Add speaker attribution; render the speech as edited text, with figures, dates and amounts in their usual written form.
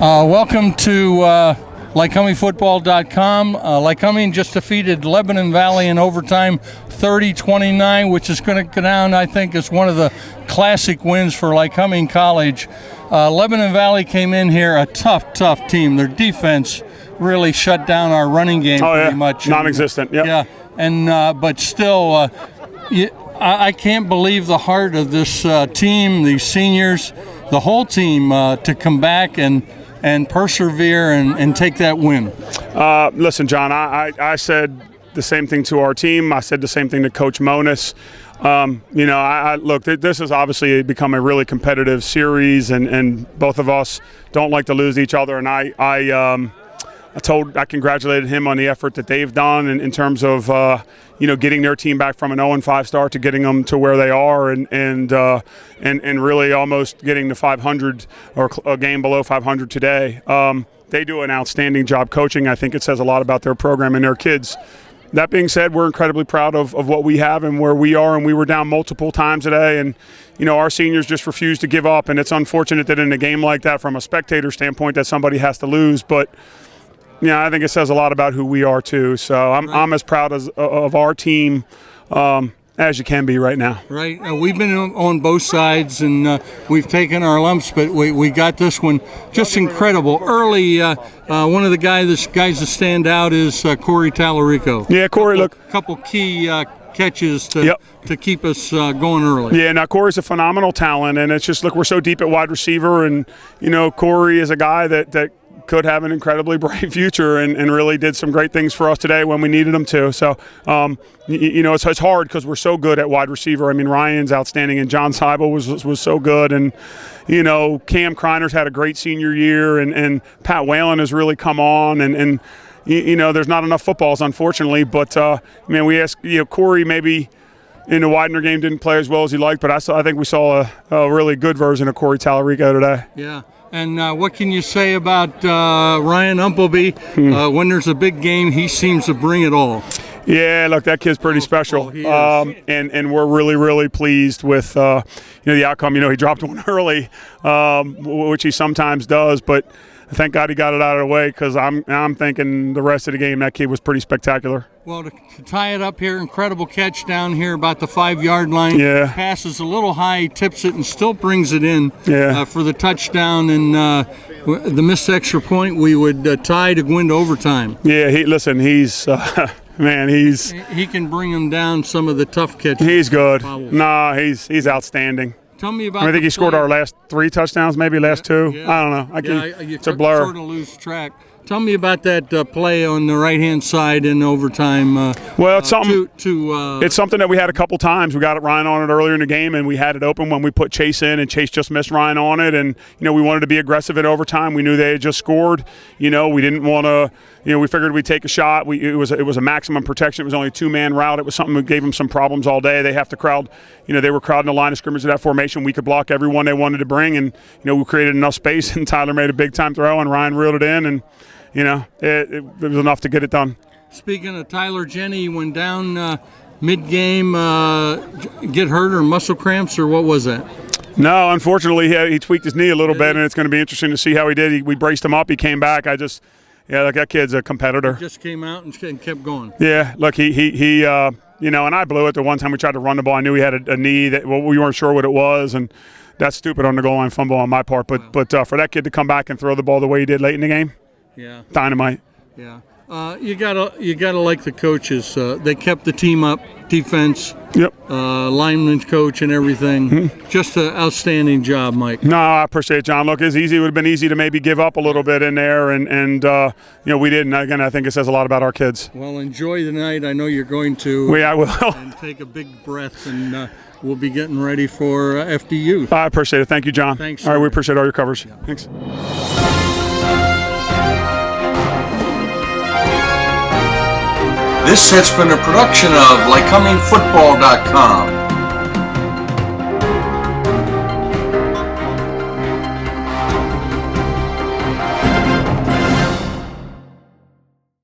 Speaker 1: Welcome to Lycomingfootball.com. Lycoming just defeated Lebanon Valley in overtime 30-29, which is going to go down, I think, as one of the classic wins for Lycoming College. Lebanon Valley came in here a tough team. Their defense really shut down our running game pretty much.
Speaker 2: Non-existent, yep.
Speaker 1: Yeah, and but still, I can't believe the heart of this team, these seniors, the whole team, to come back and persevere and take that win.
Speaker 2: Listen, John, I said the same thing to our team. I said the same thing to Coach Monis. Look, this has obviously become a really competitive series, and both of us don't like to lose each other. And I congratulated him on the effort that they've done in terms of getting their team back from an 0-5 start to getting them to where they are, and really almost getting to 500 or a game below 500 today. They do an outstanding job coaching. I think it says a lot about their program and their kids. That being said, we're incredibly proud of what we have and where we are, and we were down multiple times today, and our seniors just refused to give up, and it's unfortunate that in a game like that, from a spectator standpoint, that somebody has to lose, but I think it says a lot about who we are too. So I'm as proud of our team as you can be right now.
Speaker 1: Right. We've been on both sides, and we've taken our lumps, but we got this one just incredible. Early, one of the guys that stand out is Corey Tallarico.
Speaker 2: Yeah, Corey, look.
Speaker 1: A couple key catches to keep us going early.
Speaker 2: Yeah, now Corey's a phenomenal talent, and it's just, look, we're so deep at wide receiver, and, Corey is a guy that could have an incredibly bright future and really did some great things for us today when we needed him to. So, it's hard because we're so good at wide receiver. I mean, Ryan's outstanding, and John Seibel was so good. And, Cam Kreiner's had a great senior year, and Pat Whalen has really come on. And there's not enough footballs, unfortunately. But, we asked, Corey maybe in the Widener game didn't play as well as he liked, but I think we saw a really good version of Corey Tallarico today.
Speaker 1: Yeah. And what can you say about Ryan Umpleby? When there's a big game, he seems to bring it all.
Speaker 2: Yeah, look, that kid's pretty special.
Speaker 1: He is.
Speaker 2: And we're really, really pleased with the outcome. He dropped one early, which he sometimes does, but thank God he got it out of the way, because I'm thinking the rest of the game that kid was pretty spectacular.
Speaker 1: Well, to tie it up here, incredible catch down here about the 5-yard line.
Speaker 2: Yeah.
Speaker 1: Passes a little high, tips it, and still brings it in for the touchdown. And the missed extra point, we would tie to go into overtime.
Speaker 2: Yeah, he's man,
Speaker 1: he can bring him down some of the tough catches.
Speaker 2: He's good. No, he's outstanding.
Speaker 1: Tell me about.
Speaker 2: I think he scored our last 3 touchdowns, maybe last 2.
Speaker 1: Yeah.
Speaker 2: I don't know. It's a blur.
Speaker 1: Sort of lose track. Tell me about that play on the right-hand side in overtime.
Speaker 2: Well, it's something. It's something that we had a couple times. We got Ryan on it earlier in the game, and we had it open when we put Chase in, and Chase just missed Ryan on it. And we wanted to be aggressive in overtime. We knew they had just scored. We didn't want to. We figured we'd take a shot. It was a maximum protection. It was only a 2-man route. It was something that gave them some problems all day. They have to crowd. They were crowding the line of scrimmage of that formation. We could block everyone they wanted to bring, and we created enough space. And Tyler made a big time throw, and Ryan reeled it in, and it was enough to get it done.
Speaker 1: Speaking of Tyler, Jenny went down mid-game, get hurt or muscle cramps, or what was that?
Speaker 2: No, unfortunately, he tweaked his knee a little bit, and it's going to be interesting to see how he did. We braced him up. He came back. Look, that kid's a competitor.
Speaker 1: He just came out and kept going.
Speaker 2: Yeah, look, he and I blew it the one time we tried to run the ball. I knew he had a knee that we weren't sure what it was, and that's stupid on the goal line fumble on my part. But for that kid to come back and throw the ball the way he did late in the game, dynamite.
Speaker 1: Yeah, you gotta like the coaches. They kept the team up, defense.
Speaker 2: Yep.
Speaker 1: Lineman coach and everything. Just an outstanding job, Mike.
Speaker 2: No, I appreciate it, John. Look, it would have been easy to maybe give up a little bit in there, and we didn't. Again, I think it says a lot about our kids.
Speaker 1: Well, enjoy the night. I know you're going to.
Speaker 2: I will.
Speaker 1: And take a big breath, and we'll be getting ready for FDU.
Speaker 2: I appreciate it. Thank you, John.
Speaker 1: Thanks.
Speaker 2: All right, we appreciate all your coverage. Yeah. Thanks.
Speaker 3: This has been a production of Lycomingfootball.com.